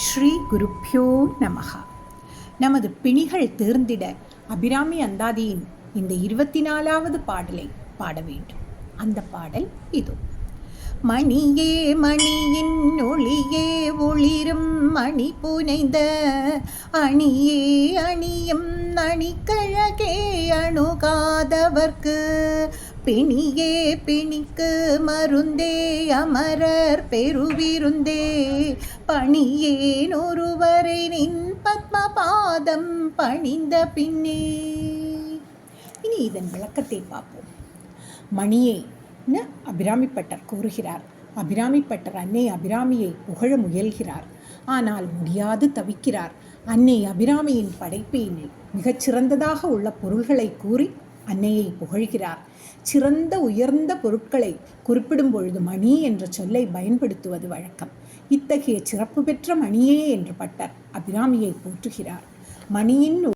ஸ்ரீ குருப்யோ நமஹ. நமது பிணிகள் தீர்ந்திட அபிராமி அந்தாதியின் இந்த 24வது பாடலை பாட வேண்டும். அந்த பாடல் இதோ. மணியே மணியின் ஒளியே ஒளிரும் மணி புனைந்த அணியே அணியும் அணிக்கழகே அணுகாதவர்க்கு பிணியே பிணிக்கு மருந்தே அமரர் பெருவிருந்தே பணியேன் ஒருவரை நின் பத்மபாதம் பணிந்த பின்னே. இனி இதன் விளக்கத்தை பார்ப்போம். மணியே அபிராமிப்பட்டர் கூறுகிறார். அபிராமிப்பட்டர் அன்னை அபிராமியை புகழ முயல்கிறார். ஆனால் முடியாது தவிக்கிறார். அன்னை அபிராமியின் படைப்பினில் மிகச்சிறந்ததாக உள்ள பொருள்களை கூறி அன்னையை புகழ்கிறார். சிறந்த உயர்ந்த பொருட்களை குறிப்பிடும் பொழுது மணி என்ற சொல்லை பயன்படுத்துவது வழக்கம். இத்தகைய சிறப்பு பெற்ற மணியே என்று பட்டர் அபிராமியை போற்றுகிறார். மணியின்